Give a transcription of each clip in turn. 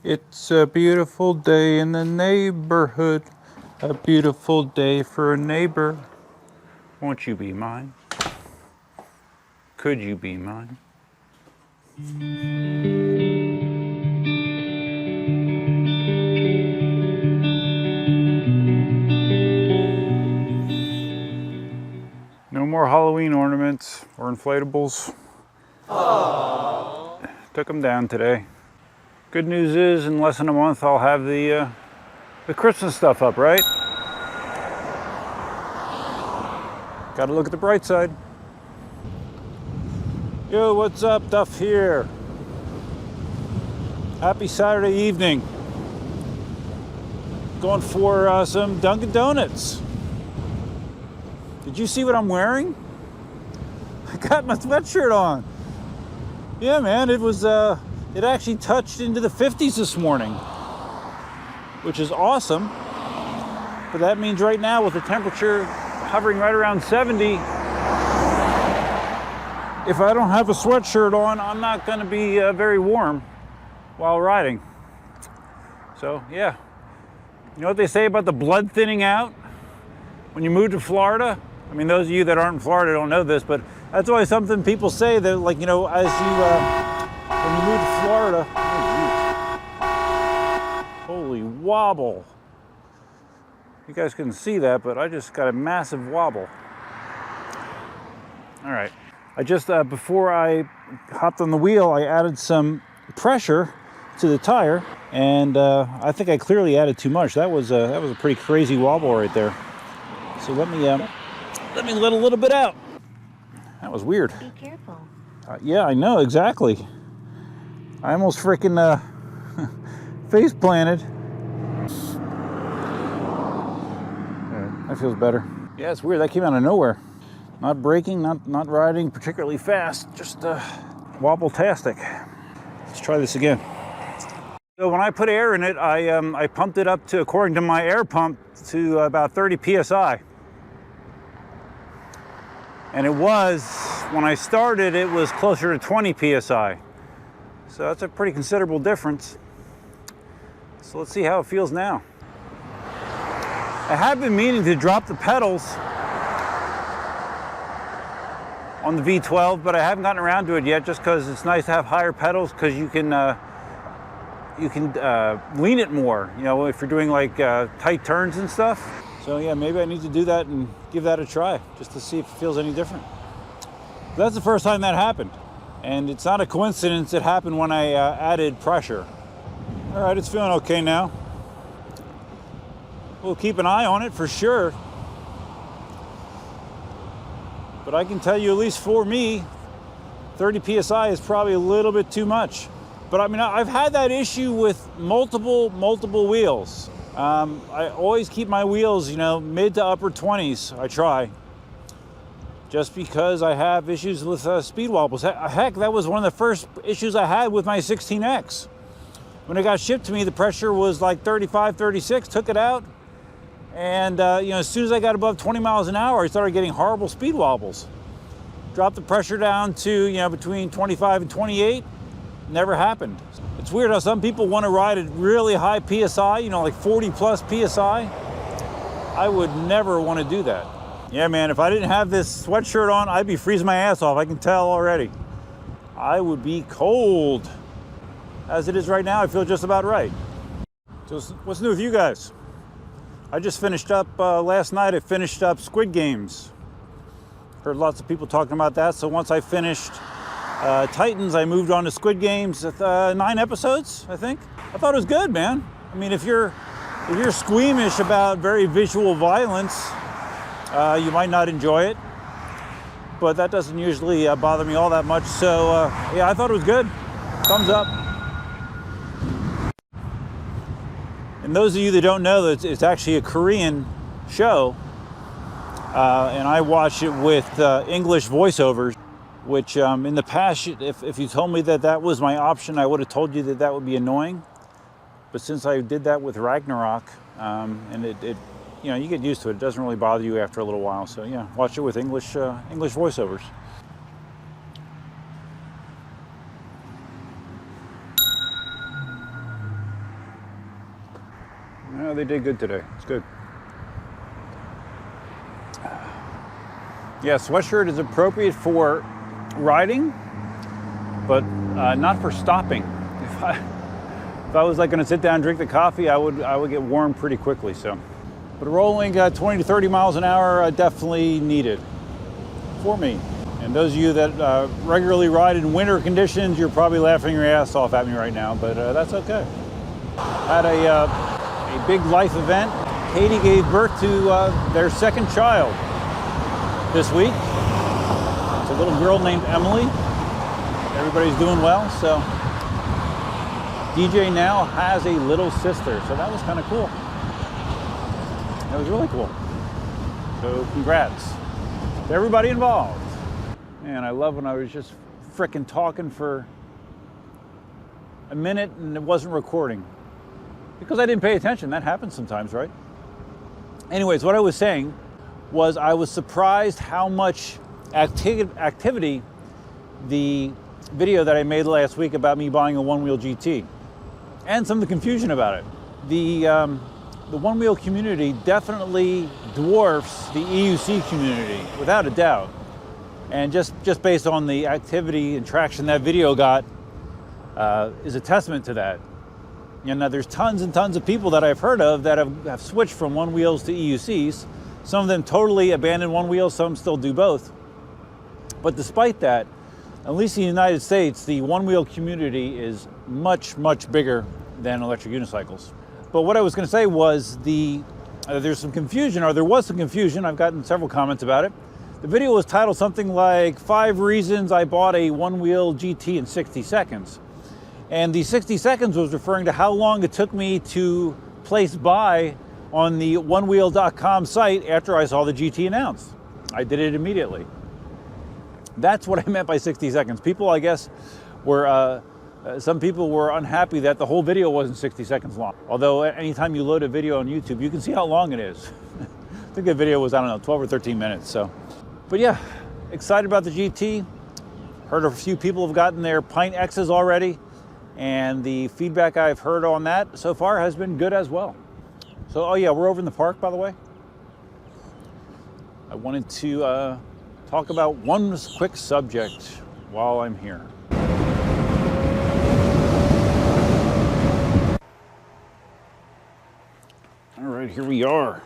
It's a beautiful day in the neighborhood. A beautiful day for a neighbor. Won't you be mine? Could you be mine? No more Halloween ornaments or inflatables. Aww. Took them down today. Good news is, in less than a month, I'll have the Christmas stuff up, right? Gotta look at the bright side. Yo, what's up, Duff here? Happy Saturday evening. Going for some Dunkin' Donuts. Did you see what I'm wearing? I got my sweatshirt on. Yeah, man, it was, it actually touched into the 50s this morning, which is awesome. But that means right now, with the temperature hovering right around 70, if I don't have a sweatshirt on, I'm not gonna be very warm while riding. So, yeah. You know what they say about the blood thinning out when you move to Florida? I mean, those of you that aren't in Florida don't know this, but that's always something people say that, like, you know, as you, when you move to Florida, oh, holy wobble. You guys couldn't see that, but I just got a massive wobble. All right, I just, before I hopped on the wheel, I added some pressure to the tire, and I think I clearly added too much. That was a pretty crazy wobble right there. So let me let a little bit out. That was weird. Be careful. Yeah, I know, exactly. I almost freaking face planted. That feels better. Yeah, it's weird. That came out of nowhere. Not braking, not riding particularly fast, just wobble-tastic. Let's try this again. So when I put air in it, I pumped it up to, according to my air pump, to about 30 PSI. And it was, when I started, it was closer to 20 PSI. So that's a pretty considerable difference. So let's see how it feels now. I have been meaning to drop the pedals on the V12, but I haven't gotten around to it yet, just because it's nice to have higher pedals, because you can lean it more, you know, if you're doing like tight turns and stuff. So yeah, maybe I need to do that and give that a try, just to see if it feels any different. That's the first time that happened. And it's not a coincidence, it happened when I added pressure. All right, it's feeling okay now. We'll keep an eye on it for sure. But I can tell you, at least for me, 30 PSI is probably a little bit too much. But I mean, I've had that issue with multiple wheels. I always keep my wheels, you know, mid to upper 20s, I try. Just because I have issues with speed wobbles. Heck, that was one of the first issues I had with my 16X. When it got shipped to me, the pressure was like 35, 36, took it out. And you know, as soon as I got above 20 miles an hour, I started getting horrible speed wobbles. Dropped the pressure down to, you know, between 25 and 28. Never happened. It's weird how some people want to ride at really high PSI, you know, like 40 plus PSI. I would never want to do that. Yeah, man, if I didn't have this sweatshirt on, I'd be freezing my ass off. I can tell already. I would be cold. As it is right now, I feel just about right. So what's new with you guys? I just finished up, last night I finished up Squid Games. Heard lots of people talking about that, so once I finished Titans, I moved on to Squid Games, 9 episodes, I think. I thought it was good, man. I mean, if you're squeamish about very visual violence, you might not enjoy it, but that doesn't usually bother me all that much. So yeah, I thought it was good. Thumbs up. And those of you that don't know, that it's actually a Korean show, and I watch it with English voiceovers, which in the past, if you told me that was my option, I would have told you that would be annoying. But since I did that with Ragnarok, and it you know, you get used to it. It doesn't really bother you after a little while. So yeah, watch it with English voiceovers. No, they did good today. It's good. Yeah, sweatshirt is appropriate for riding, but not for stopping. If I was like gonna sit down and drink the coffee, I would get warm pretty quickly. So, but rolling 20 to 30 miles an hour definitely needed for me. And those of you that regularly ride in winter conditions, you're probably laughing your ass off at me right now, but that's okay. Had a big life event. Katie gave birth to their second child this week. It's a little girl named Emily. Everybody's doing well, so DJ now has a little sister, so that was kind of cool. That was really cool. So congrats to everybody involved. Man, I love when I was just frickin' talking for a minute and it wasn't recording because I didn't pay attention. That happens sometimes, right? Anyways, what I was saying was I was surprised how much activity the video that I made last week about me buying a one-wheel GT and some of the confusion about it. The one-wheel community definitely dwarfs the EUC community, without a doubt. And just based on the activity and traction that video got is a testament to that. And now there's tons and tons of people that I've heard of that have switched from one wheels to EUCs. Some of them totally abandoned one wheel, some still do both. But despite that, at least in the United States, the one wheel community is much, much bigger than electric unicycles. But what I was going to say was there's some confusion, or there was some confusion. I've gotten several comments about it. The video was titled something like 5 reasons I bought a one-wheel GT in 60 seconds. And the 60 seconds was referring to how long it took me to place buy on the onewheel.com site after I saw the GT announced. I did it immediately. That's what I meant by 60 seconds. People, I guess, were, some people were unhappy that the whole video wasn't 60 seconds long. Although anytime you load a video on YouTube, you can see how long it is. I think the video was, I don't know, 12 or 13 minutes, so. But yeah, excited about the GT. Heard a few people have gotten their Pint X's already, and the feedback I've heard on that so far has been good as well. So, oh yeah, we're over in the park, by the way. I wanted to talk about one quick subject while I'm here. All right, here we are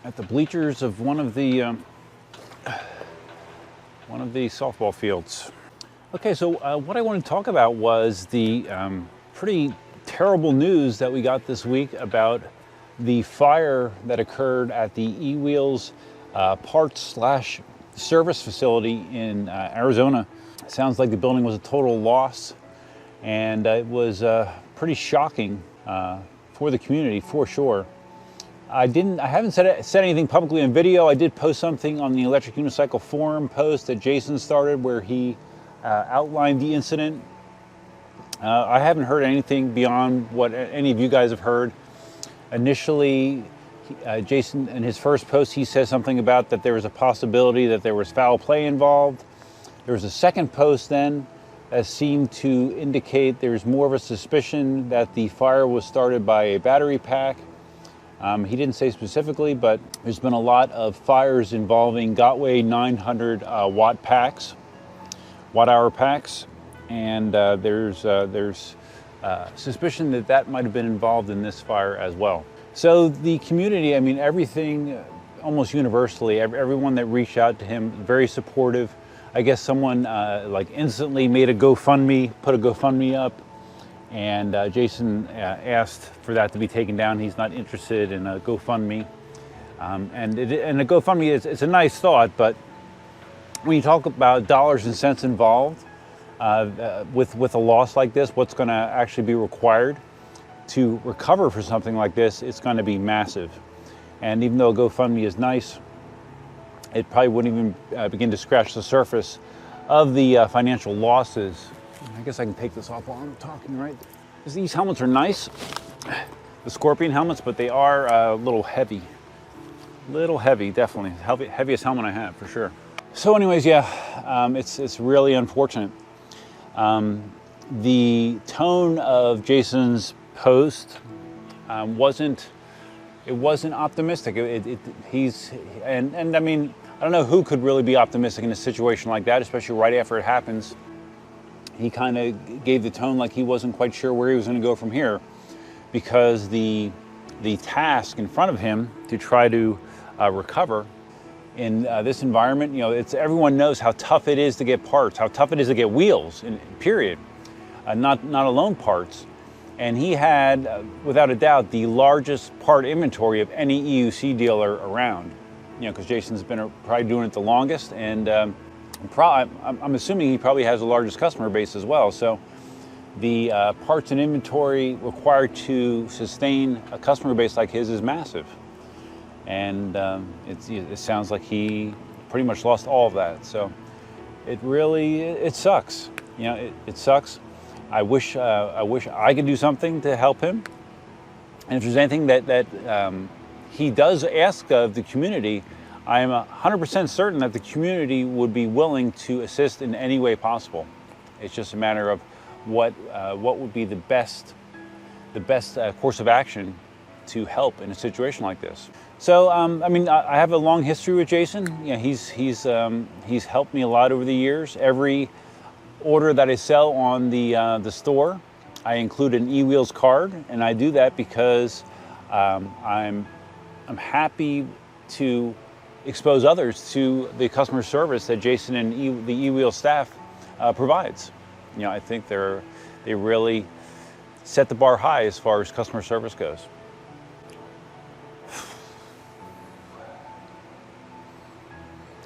at the bleachers of one of the softball fields. Okay, so what I wanted to talk about was the pretty terrible news that we got this week about the fire that occurred at the Ewheels parts/service facility in Arizona. It sounds like the building was a total loss, and it was pretty shocking for the community, for sure. I haven't said anything publicly on video. I did post something on the Electric Unicycle forum post that Jason started where he outlined the incident. I haven't heard anything beyond what any of you guys have heard. Initially, Jason, in his first post, he says something about that there was a possibility that there was foul play involved. There was a second post then that seemed to indicate there's more of a suspicion that the fire was started by a battery pack. He didn't say specifically, but there's been a lot of fires involving Gotway 900 watt-hour packs, and there's suspicion that that might have been involved in this fire as well. So the community, I mean, everything, almost universally, everyone that reached out to him, very supportive. I guess someone like instantly made a GoFundMe, put a GoFundMe up, and Jason asked for that to be taken down. He's not interested in a GoFundMe. And a GoFundMe, it's a nice thought, but when you talk about dollars and cents involved with a loss like this, what's going to actually be required to recover for something like this, it's going to be massive. And even though a GoFundMe is nice, it probably wouldn't even begin to scratch the surface of the financial losses. I guess I can take this off while I'm talking, right? These helmets are nice, the Scorpion helmets, but they are a little heavy. Little heavy, definitely. Heaviest helmet I have, for sure. So anyways, yeah, it's really unfortunate. The tone of Jason's post wasn't it wasn't optimistic. And I mean, I don't know who could really be optimistic in a situation like that, especially right after it happens. He kind of gave the tone like he wasn't quite sure where he was going to go from here, because the task in front of him to try to recover in this environment, you know, everyone knows how tough it is to get parts, how tough it is to get wheels, period, not alone parts. And he had, without a doubt, the largest part inventory of any EUC dealer around. You know, because Jason's been probably doing it the longest, and I'm assuming he probably has the largest customer base as well. So the parts and inventory required to sustain a customer base like his is massive. And it sounds like he pretty much lost all of that. So it sucks. You know, it sucks. I wish I could do something to help him. And if there's anything that he does ask of the community, I am 100% certain that the community would be willing to assist in any way possible. It's just a matter of what would be the best course of action to help in a situation like this. So I mean, I have a long history with Jason. You know, he's helped me a lot over the years. Every order that I sell on the store, I include an Ewheels card, and I do that because I'm happy to expose others to the customer service that Jason and the Ewheels staff provides. You know, I think they really set the bar high as far as customer service goes.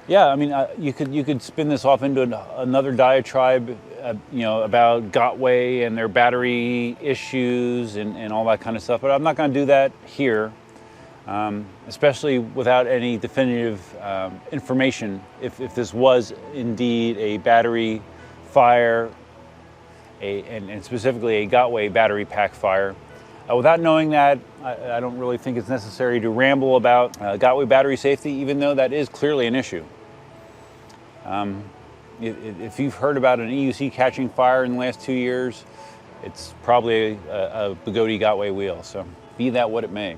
Yeah, I mean, you could spin this off into another diatribe, you know, about Gotway and their battery issues and all that kind of stuff. But I'm not going to do that here, especially without any definitive information. If this was indeed a battery fire, and specifically a Gotway battery pack fire. Without knowing that, I don't really think it's necessary to ramble about Gotway battery safety, even though that is clearly an issue. If you've heard about an EUC catching fire in the last 2 years, it's probably a Bugatti Gotway wheel. So be that what it may.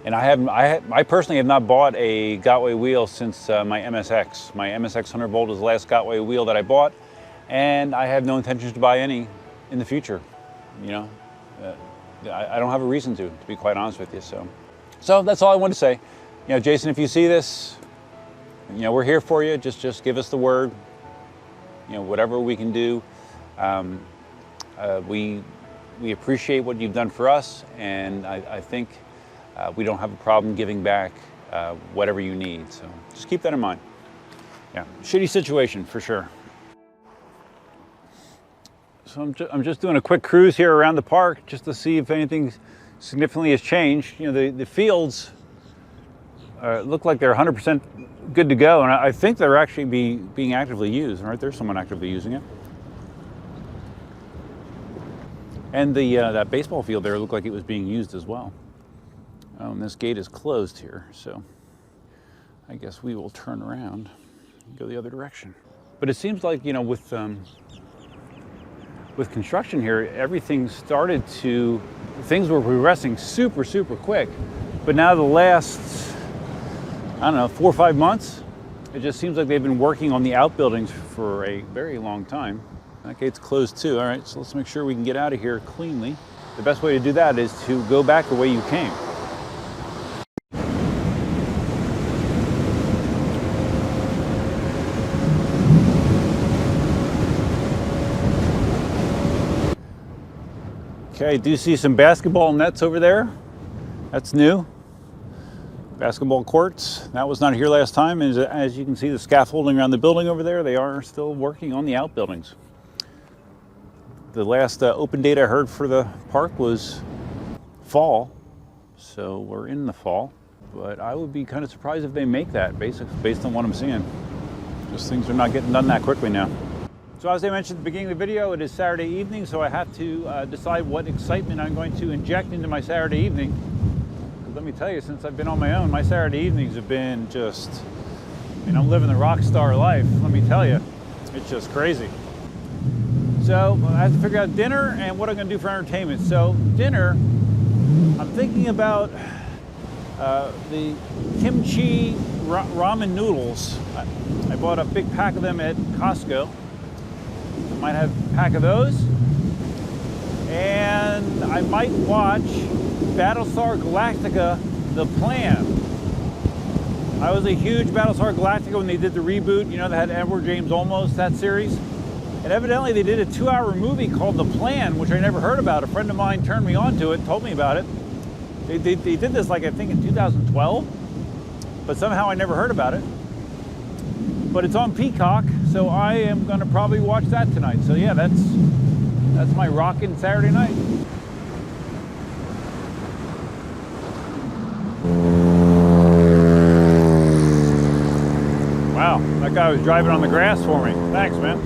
And I personally have not bought a Gotway wheel since my MSX. My MSX 100 volt is the last Gotway wheel that I bought, and I have no intentions to buy any in the future. You know, I don't have a reason to be quite honest with you. So that's all I want to say. You know, Jason, if you see this, you know, we're here for you. Just give us the word. You know, whatever we can do. We appreciate what you've done for us, and I think we don't have a problem giving back whatever you need. So just keep that in mind. Yeah, shitty situation for sure. So I'm just doing a quick cruise here around the park just to see if anything significantly has changed. You know, the fields look like they're 100% good to go, and I think they're actually being actively used. Right there's someone actively using it. And that baseball field there looked like it was being used as well. And this gate is closed here, so I guess we will turn around and go the other direction. But it seems like, you know, with construction here, things were progressing super quick. But now the last, I don't know, 4 or 5 months, it just seems like they've been working on the outbuildings for a very long time. That gate's closed too. All right, so let's make sure we can get out of here cleanly. The best way to do that is to go back the way you came. Okay, I do see some basketball nets over there. That's new. Basketball courts. That was not here last time. And as you can see, the scaffolding around the building over there, they are still working on the outbuildings. The last open date I heard for the park was fall. So we're in the fall. But I would be kind of surprised if they make that, based on what I'm seeing. Just things are not getting done that quickly now. So as I mentioned at the beginning of the video, it is Saturday evening, so I have to decide what excitement I'm going to inject into my Saturday evening. Because let me tell you, since I've been on my own, my Saturday evenings have been just, I mean, I'm living the rock star life, let me tell you. It's just crazy. So I have to figure out dinner and what I'm going to do for entertainment. So dinner, I'm thinking about the kimchi ramen noodles. I bought a big pack of them at Costco. I might have a pack of those. And I might watch Battlestar Galactica, The Plan. I was a huge Battlestar Galactica when they did the reboot, you know, they had Edward James Olmos, that series. And evidently they did a 2-hour movie called The Plan, which I never heard about. A friend of mine turned me on to it, told me about it. They did this, like, I think in 2012, but somehow I never heard about it. But it's on Peacock, so I am gonna probably watch that tonight. So yeah, that's my rockin' Saturday night. Wow, that guy was driving on the grass for me. Thanks, man.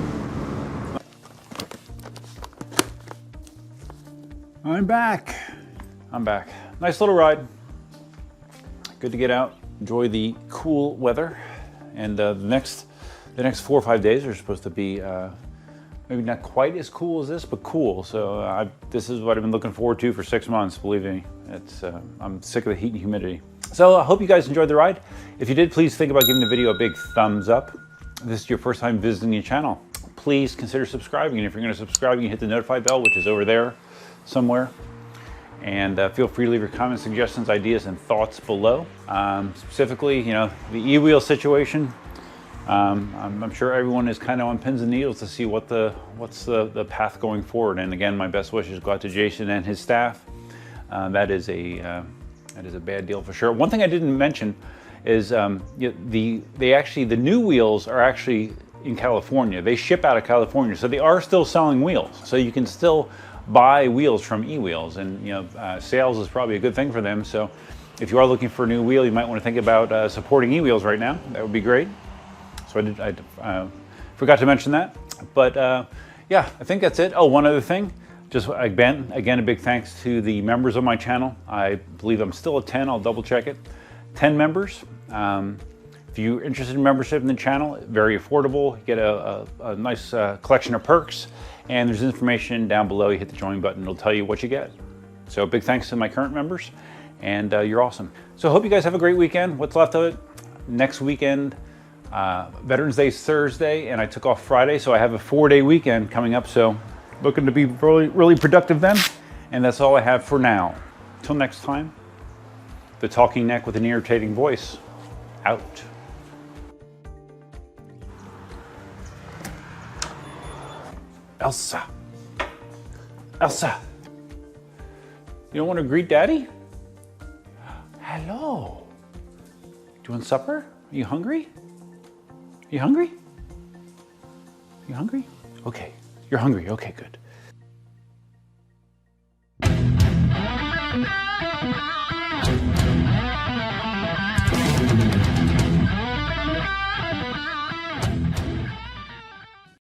I'm back. Nice little ride. Good to get out, enjoy the cool weather. And the next 4 or 5 days are supposed to be maybe not quite as cool as this, but cool. So this is what I've been looking forward to for 6 months, believe me. I'm sick of the heat and humidity. So I hope you guys enjoyed the ride. If you did, please think about giving the video a big thumbs up. If this is your first time visiting the channel, please consider subscribing. And if you're gonna subscribe, you can hit the notify bell, which is over there somewhere. And feel free to leave your comments, suggestions, ideas, and thoughts below. Specifically, you know, the e-wheel situation. I'm sure everyone is kind of on pins and needles to see what's the path going forward. And again, my best wishes go out to Jason and his staff. That is a bad deal for sure. One thing I didn't mention is the new wheels are actually in California. They ship out of California, so they are still selling wheels. So you can still buy wheels from eWheels, and you know, sales is probably a good thing for them. So if you are looking for a new wheel, you might want to think about supporting eWheels right now. That would be great. So I forgot to mention that. But yeah, I think that's it. Oh, one other thing. Just again, a big thanks to the members of my channel. I believe I'm still at 10, I'll double check it. 10 members. If you're interested in membership in the channel, very affordable. You get a nice collection of perks, and there's information down below. You hit the join button, it'll tell you what you get. So big thanks to my current members, and you're awesome. So I hope you guys have a great weekend. What's left of it? Next weekend, Veterans Day is Thursday, and I took off Friday, so I have a 4-day weekend coming up. So looking to be really, really productive then. And that's all I have for now. Till next time, the talking neck with an irritating voice, out. Elsa. Elsa. You don't want to greet Daddy? Hello. Do you want supper? Are you hungry? Are you hungry? Are you hungry? Okay. You're hungry. Okay, good.